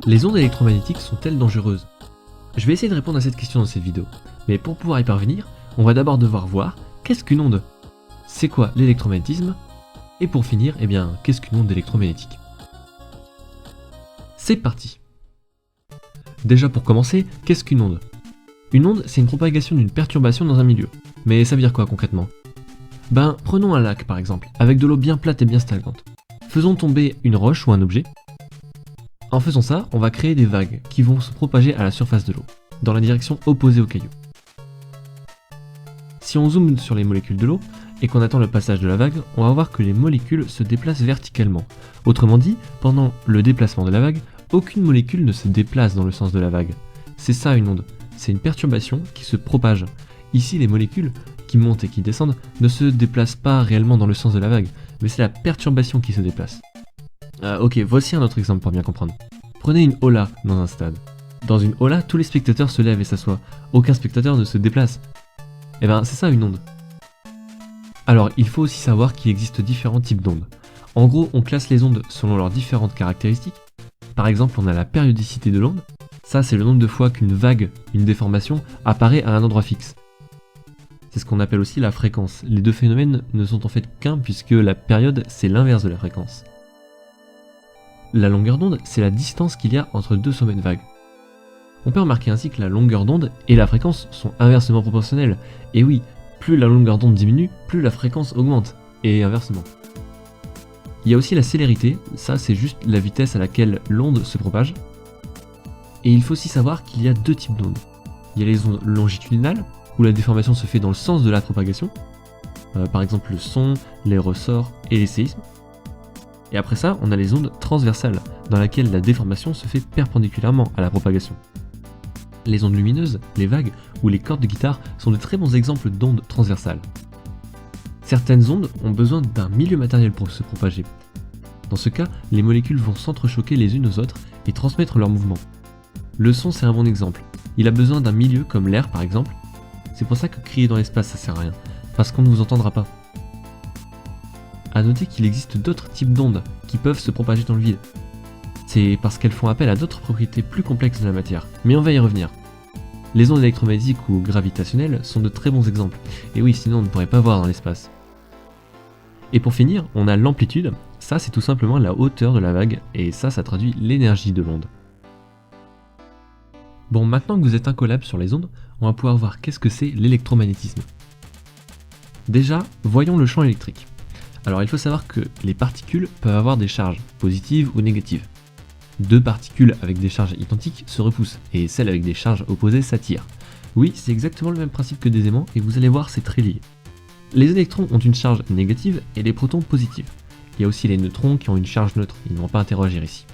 Les ondes électromagnétiques sont-elles dangereuses? Je vais essayer de répondre à cette question dans cette vidéo, mais pour pouvoir y parvenir, on va d'abord devoir voir qu'est-ce qu'une onde? C'est quoi l'électromagnétisme? Et pour finir, qu'est-ce qu'une onde électromagnétique? C'est parti! Déjà pour commencer, qu'est-ce qu'une onde? Une onde, c'est une propagation d'une perturbation dans un milieu. Mais ça veut dire quoi concrètement? Prenons un lac par exemple, avec de l'eau bien plate et bien stagnante. Faisons tomber une roche ou un objet. En faisant ça, on va créer des vagues qui vont se propager à la surface de l'eau, dans la direction opposée au caillou. Si on zoome sur les molécules de l'eau, et qu'on attend le passage de la vague, on va voir que les molécules se déplacent verticalement. Autrement dit, pendant le déplacement de la vague, aucune molécule ne se déplace dans le sens de la vague. C'est ça une onde, c'est une perturbation qui se propage. Ici, les molécules qui montent et qui descendent ne se déplacent pas réellement dans le sens de la vague, mais c'est la perturbation qui se déplace. Ok, voici un autre exemple pour bien comprendre. Prenez une aula dans un stade. Dans une aula, tous les spectateurs se lèvent et s'assoient. Aucun spectateur ne se déplace. C'est ça une onde. Alors, il faut aussi savoir qu'il existe différents types d'ondes. En gros, on classe les ondes selon leurs différentes caractéristiques. Par exemple, on a la périodicité de l'onde. Ça, c'est le nombre de fois qu'une vague, une déformation, apparaît à un endroit fixe. C'est ce qu'on appelle aussi la fréquence. Les deux phénomènes ne sont en fait qu'un puisque la période, c'est l'inverse de la fréquence. La longueur d'onde, c'est la distance qu'il y a entre deux sommets de vague. On peut remarquer ainsi que la longueur d'onde et la fréquence sont inversement proportionnelles. Et oui, plus la longueur d'onde diminue, plus la fréquence augmente, et inversement. Il y a aussi la célérité, ça c'est juste la vitesse à laquelle l'onde se propage. Et il faut aussi savoir qu'il y a deux types d'ondes. Il y a les ondes longitudinales, où la déformation se fait dans le sens de la propagation, par exemple le son, les ressorts et les séismes. Et après ça, on a les ondes transversales, dans lesquelles la déformation se fait perpendiculairement à la propagation. Les ondes lumineuses, les vagues ou les cordes de guitare sont de très bons exemples d'ondes transversales. Certaines ondes ont besoin d'un milieu matériel pour se propager. Dans ce cas, les molécules vont s'entrechoquer les unes aux autres et transmettre leurs mouvements. Le son, c'est un bon exemple. Il a besoin d'un milieu comme l'air par exemple. C'est pour ça que crier dans l'espace ça sert à rien, parce qu'on ne vous entendra pas. A noter qu'il existe d'autres types d'ondes qui peuvent se propager dans le vide. C'est parce qu'elles font appel à d'autres propriétés plus complexes de la matière, mais on va y revenir. Les ondes électromagnétiques ou gravitationnelles sont de très bons exemples, et oui, sinon on ne pourrait pas voir dans l'espace. Et pour finir, on a l'amplitude, ça c'est tout simplement la hauteur de la vague, et ça traduit l'énergie de l'onde. Bon, maintenant que vous êtes incollable sur les ondes, on va pouvoir voir qu'est-ce que c'est l'électromagnétisme. Déjà, voyons le champ électrique. Alors il faut savoir que les particules peuvent avoir des charges, positives ou négatives. Deux particules avec des charges identiques se repoussent, et celles avec des charges opposées s'attirent. Oui, c'est exactement le même principe que des aimants, et vous allez voir, c'est très lié. Les électrons ont une charge négative et les protons positive. Il y a aussi les neutrons qui ont une charge neutre, ils ne vont pas interagir ici.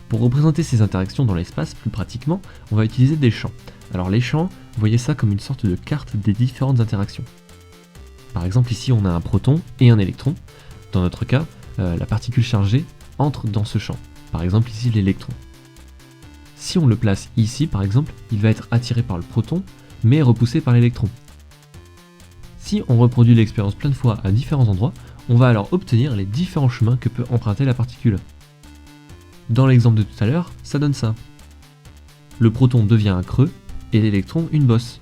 Pour représenter ces interactions dans l'espace plus pratiquement, on va utiliser des champs. Alors les champs, voyez ça comme une sorte de carte des différentes interactions. Par exemple ici on a un proton et un électron. Dans notre cas, la particule chargée entre dans ce champ. Par exemple ici l'électron. Si on le place ici par exemple, il va être attiré par le proton, mais repoussé par l'électron. Si on reproduit l'expérience plein de fois à différents endroits, on va alors obtenir les différents chemins que peut emprunter la particule. Dans l'exemple de tout à l'heure, ça donne ça. Le proton devient un creux et l'électron une bosse.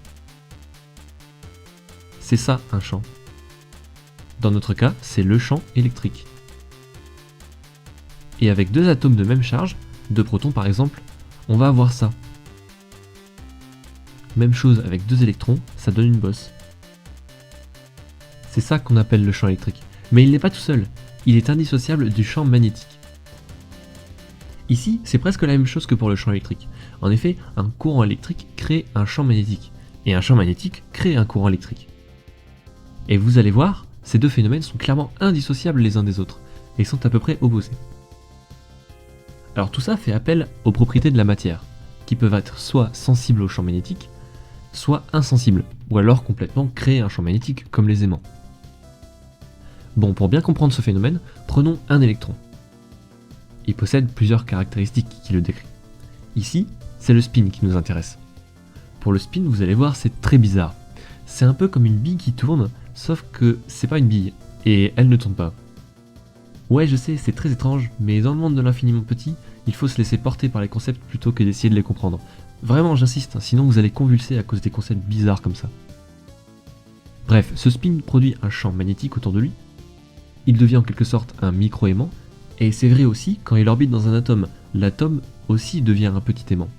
C'est ça un champ. Dans notre cas, c'est le champ électrique. Et avec deux atomes de même charge, deux protons par exemple, on va avoir ça. Même chose avec deux électrons, ça donne une bosse. C'est ça qu'on appelle le champ électrique. Mais il n'est pas tout seul, il est indissociable du champ magnétique. Ici, c'est presque la même chose que pour le champ électrique. En effet, un courant électrique crée un champ magnétique, et un champ magnétique crée un courant électrique. Et vous allez voir, ces deux phénomènes sont clairement indissociables les uns des autres, et sont à peu près opposés. Alors tout ça fait appel aux propriétés de la matière, qui peuvent être soit sensibles au champ magnétique, soit insensibles, ou alors complètement créer un champ magnétique comme les aimants. Bon, pour bien comprendre ce phénomène, prenons un électron. Il possède plusieurs caractéristiques qui le décrivent. Ici, c'est le spin qui nous intéresse. Pour le spin, vous allez voir, c'est très bizarre. C'est un peu comme une bille qui tourne, sauf que c'est pas une bille, et elle ne tourne pas. Ouais, je sais, c'est très étrange, mais dans le monde de l'infiniment petit, il faut se laisser porter par les concepts plutôt que d'essayer de les comprendre. Vraiment, j'insiste, sinon vous allez convulser à cause des concepts bizarres comme ça. Bref, ce spin produit un champ magnétique autour de lui. Il devient en quelque sorte un micro-aimant, et c'est vrai aussi quand il orbite dans un atome. L'atome aussi devient un petit aimant.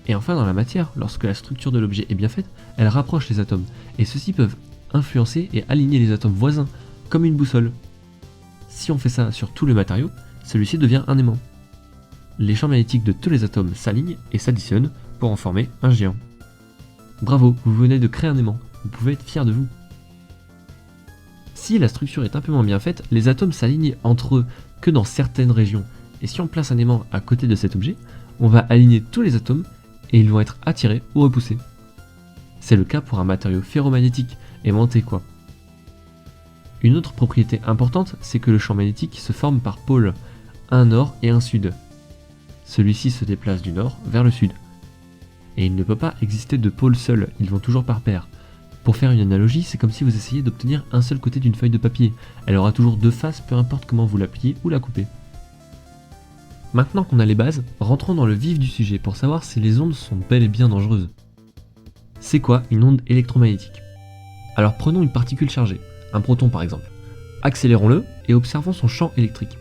Et enfin dans la matière, lorsque la structure de l'objet est bien faite, elle rapproche les atomes, et ceux-ci peuvent influencer et aligner les atomes voisins, comme une boussole. Si on fait ça sur tout le matériau, celui-ci devient un aimant. Les champs magnétiques de tous les atomes s'alignent et s'additionnent pour en former un géant. Bravo, vous venez de créer un aimant, vous pouvez être fiers de vous. Si la structure est un peu moins bien faite, les atomes s'alignent entre eux que dans certaines régions, et si on place un aimant à côté de cet objet, on va aligner tous les atomes et ils vont être attirés ou repoussés. C'est le cas pour un matériau ferromagnétique, aimanté quoi. Une autre propriété importante, c'est que le champ magnétique se forme par pôles, un nord et un sud. Celui-ci se déplace du nord vers le sud. Et il ne peut pas exister de pôles seuls, ils vont toujours par paire. Pour faire une analogie, c'est comme si vous essayiez d'obtenir un seul côté d'une feuille de papier. Elle aura toujours deux faces, peu importe comment vous la pliez ou la coupez. Maintenant qu'on a les bases, rentrons dans le vif du sujet pour savoir si les ondes sont bel et bien dangereuses. C'est quoi une onde électromagnétique? Alors prenons une particule chargée, un proton par exemple. Accélérons-le et observons son champ électrique.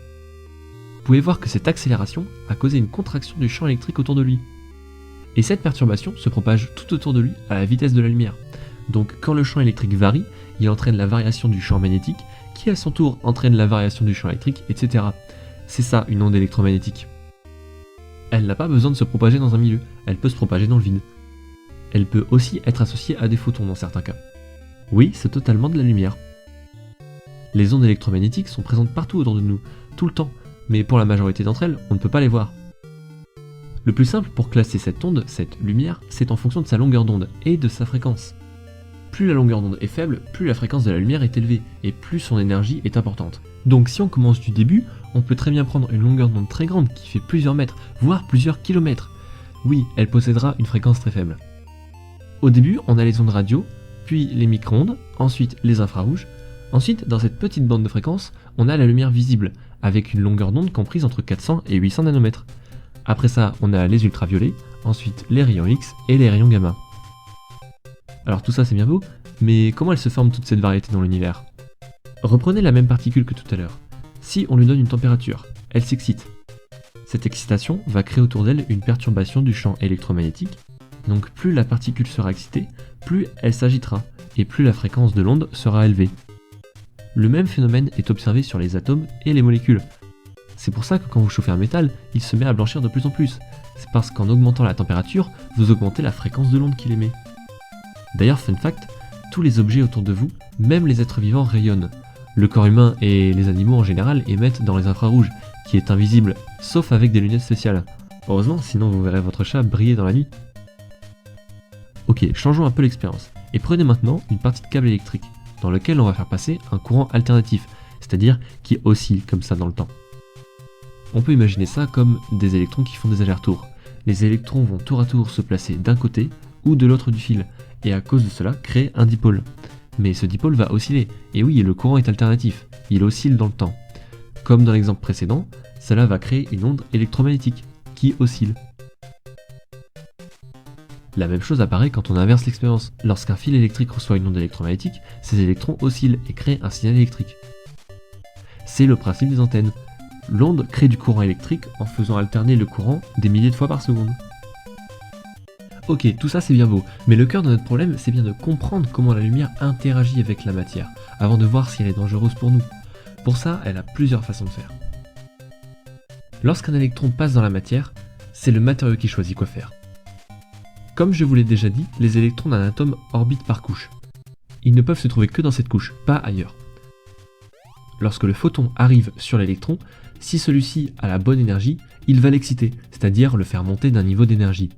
Vous pouvez voir que cette accélération a causé une contraction du champ électrique autour de lui. Et cette perturbation se propage tout autour de lui à la vitesse de la lumière. Donc quand le champ électrique varie, il entraîne la variation du champ magnétique, qui à son tour entraîne la variation du champ électrique, etc. C'est ça une onde électromagnétique. Elle n'a pas besoin de se propager dans un milieu, elle peut se propager dans le vide. Elle peut aussi être associée à des photons dans certains cas. Oui, c'est totalement de la lumière. Les ondes électromagnétiques sont présentes partout autour de nous, tout le temps, mais pour la majorité d'entre elles, on ne peut pas les voir. Le plus simple pour classer cette onde, cette lumière, c'est en fonction de sa longueur d'onde et de sa fréquence. Plus la longueur d'onde est faible, plus la fréquence de la lumière est élevée, et plus son énergie est importante. Donc si on commence du début, on peut très bien prendre une longueur d'onde très grande qui fait plusieurs mètres, voire plusieurs kilomètres. Oui, elle possédera une fréquence très faible. Au début, on a les ondes radio, puis les micro-ondes, ensuite les infrarouges. Ensuite, dans cette petite bande de fréquence, on a la lumière visible, avec une longueur d'onde comprise entre 400 et 800 nanomètres. Après ça, on a les ultraviolets, ensuite les rayons X et les rayons gamma. Alors tout ça c'est bien beau, mais comment elle se forme toute cette variété dans l'univers? Reprenez la même particule que tout à l'heure. Si on lui donne une température, elle s'excite. Cette excitation va créer autour d'elle une perturbation du champ électromagnétique, donc plus la particule sera excitée, plus elle s'agitera, et plus la fréquence de l'onde sera élevée. Le même phénomène est observé sur les atomes et les molécules. C'est pour ça que quand vous chauffez un métal, il se met à blanchir de plus en plus. C'est parce qu'en augmentant la température, vous augmentez la fréquence de l'onde qu'il émet. D'ailleurs, fun fact, tous les objets autour de vous, même les êtres vivants, rayonnent. Le corps humain et les animaux en général émettent dans les infrarouges, qui est invisible, sauf avec des lunettes spéciales. Heureusement, sinon vous verrez votre chat briller dans la nuit. Ok, changeons un peu l'expérience, et prenez maintenant une partie de câble électrique, dans lequel on va faire passer un courant alternatif, c'est-à-dire qui oscille comme ça dans le temps. On peut imaginer ça comme des électrons qui font des allers-retours. Les électrons vont tour à tour se placer d'un côté ou de l'autre du fil, et à cause de cela créer un dipôle. Mais ce dipôle va osciller, et oui, le courant est alternatif, il oscille dans le temps. Comme dans l'exemple précédent, cela va créer une onde électromagnétique, qui oscille. La même chose apparaît quand on inverse l'expérience. Lorsqu'un fil électrique reçoit une onde électromagnétique, ces électrons oscillent et créent un signal électrique. C'est le principe des antennes. L'onde crée du courant électrique en faisant alterner le courant des milliers de fois par seconde. Ok, tout ça c'est bien beau, mais le cœur de notre problème c'est bien de comprendre comment la lumière interagit avec la matière, avant de voir si elle est dangereuse pour nous. Pour ça, elle a plusieurs façons de faire. Lorsqu'un électron passe dans la matière, c'est le matériau qui choisit quoi faire. Comme je vous l'ai déjà dit, les électrons d'un atome orbitent par couche. Ils ne peuvent se trouver que dans cette couche, pas ailleurs. Lorsque le photon arrive sur l'électron, si celui-ci a la bonne énergie, il va l'exciter, c'est-à-dire le faire monter d'un niveau d'énergie.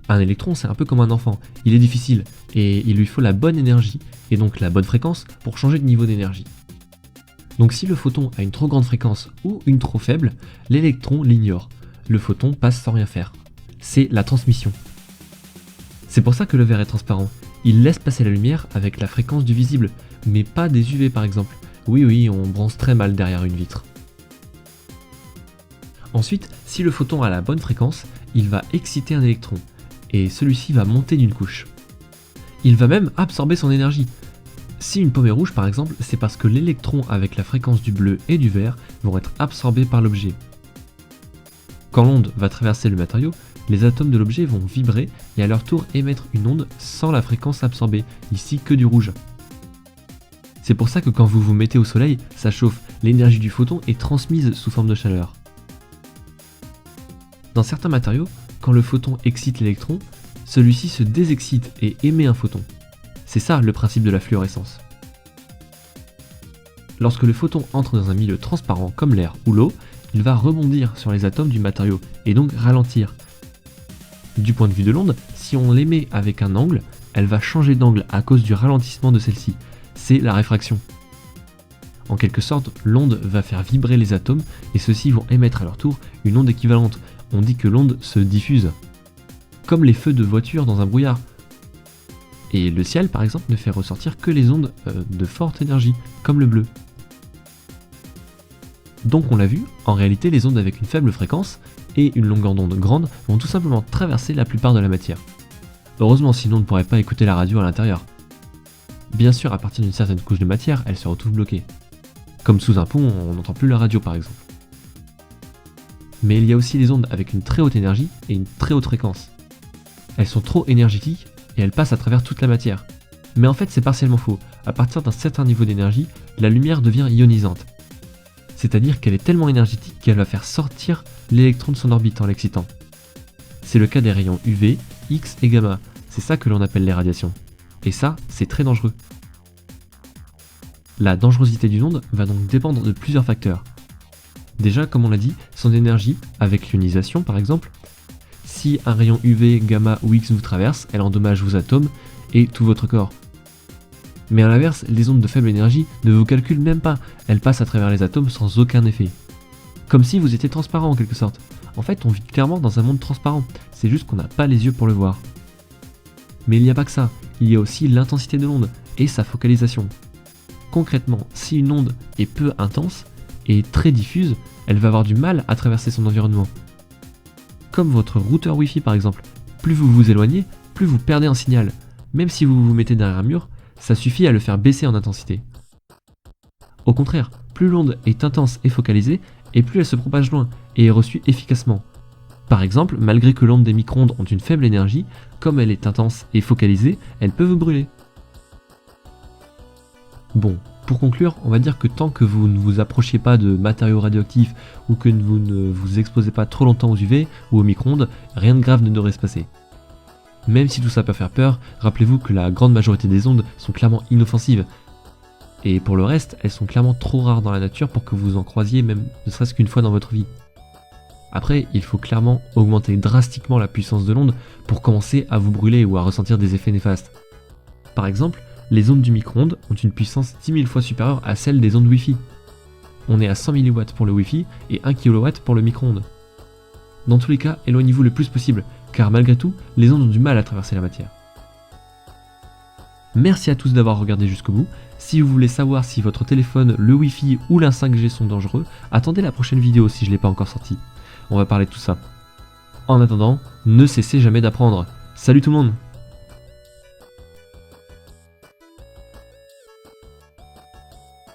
Un électron, c'est un peu comme un enfant, il est difficile, et il lui faut la bonne énergie, et donc la bonne fréquence, pour changer de niveau d'énergie. Donc si le photon a une trop grande fréquence ou une trop faible, l'électron l'ignore. Le photon passe sans rien faire. C'est la transmission. C'est pour ça que le verre est transparent. Il laisse passer la lumière avec la fréquence du visible, mais pas des UV par exemple. Oui, on bronze très mal derrière une vitre. Ensuite, si le photon a la bonne fréquence, il va exciter un électron, et celui-ci va monter d'une couche. Il va même absorber son énergie. Si une pomme est rouge par exemple, c'est parce que l'électron avec la fréquence du bleu et du vert vont être absorbés par l'objet. Quand l'onde va traverser le matériau, les atomes de l'objet vont vibrer et à leur tour émettre une onde sans la fréquence absorbée, ici que du rouge. C'est pour ça que quand vous vous mettez au soleil, ça chauffe, l'énergie du photon est transmise sous forme de chaleur. Dans certains matériaux, quand le photon excite l'électron, celui-ci se désexcite et émet un photon. C'est ça le principe de la fluorescence. Lorsque le photon entre dans un milieu transparent comme l'air ou l'eau, il va rebondir sur les atomes du matériau et donc ralentir. Du point de vue de l'onde, si on l'émet avec un angle, elle va changer d'angle à cause du ralentissement de celle-ci. C'est la réfraction. En quelque sorte, l'onde va faire vibrer les atomes et ceux-ci vont émettre à leur tour une onde équivalente. On dit que l'onde se diffuse. Comme les feux de voiture dans un brouillard. Et le ciel, par exemple, ne fait ressortir que les ondes de forte énergie, comme le bleu. Donc on l'a vu, en réalité les ondes avec une faible fréquence et une longueur d'onde grande vont tout simplement traverser la plupart de la matière. Heureusement, sinon on ne pourrait pas écouter la radio à l'intérieur. Bien sûr, à partir d'une certaine couche de matière, elle se retrouve bloquée. Comme sous un pont, on n'entend plus la radio par exemple. Mais il y a aussi les ondes avec une très haute énergie et une très haute fréquence. Elles sont trop énergétiques et elles passent à travers toute la matière. Mais en fait c'est partiellement faux. À partir d'un certain niveau d'énergie, la lumière devient ionisante. C'est-à-dire qu'elle est tellement énergétique qu'elle va faire sortir l'électron de son orbite en l'excitant. C'est le cas des rayons UV, X et gamma, c'est ça que l'on appelle les radiations. Et ça, c'est très dangereux. La dangerosité d'une onde va donc dépendre de plusieurs facteurs. Déjà, comme on l'a dit, son énergie, avec l'ionisation par exemple. Si un rayon UV, gamma ou X vous traverse, elle endommage vos atomes et tout votre corps. Mais à l'inverse, les ondes de faible énergie ne vous calculent même pas, elles passent à travers les atomes sans aucun effet. Comme si vous étiez transparent en quelque sorte. En fait, on vit clairement dans un monde transparent, c'est juste qu'on n'a pas les yeux pour le voir. Mais il n'y a pas que ça, il y a aussi l'intensité de l'onde et sa focalisation. Concrètement, si une onde est peu intense et très diffuse, elle va avoir du mal à traverser son environnement. Comme votre routeur Wi-Fi par exemple, plus vous vous éloignez, plus vous perdez un signal. Même si vous vous mettez derrière un mur, ça suffit à le faire baisser en intensité. Au contraire, plus l'onde est intense et focalisée, et plus elle se propage loin et est reçue efficacement. Par exemple, malgré que l'onde des micro-ondes ont une faible énergie, comme elle est intense et focalisée, elle peut vous brûler. Bon, pour conclure, on va dire que tant que vous ne vous approchiez pas de matériaux radioactifs ou que vous ne vous exposez pas trop longtemps aux UV ou aux micro-ondes, rien de grave ne devrait se passer. Même si tout ça peut faire peur, rappelez-vous que la grande majorité des ondes sont clairement inoffensives. Et pour le reste, elles sont clairement trop rares dans la nature pour que vous en croisiez même ne serait-ce qu'une fois dans votre vie. Après, il faut clairement augmenter drastiquement la puissance de l'onde pour commencer à vous brûler ou à ressentir des effets néfastes. Par exemple, les ondes du micro-ondes ont une puissance 10 000 fois supérieure à celle des ondes Wi-Fi. On est à 100 mW pour le Wi-Fi et 1 kW pour le micro-ondes. Dans tous les cas, éloignez-vous le plus possible, car malgré tout, les ondes ont du mal à traverser la matière. Merci à tous d'avoir regardé jusqu'au bout. Si vous voulez savoir si votre téléphone, le Wi-Fi ou la 5G sont dangereux, attendez la prochaine vidéo si je ne l'ai pas encore sortie. On va parler de tout ça. En attendant, ne cessez jamais d'apprendre. Salut tout le monde!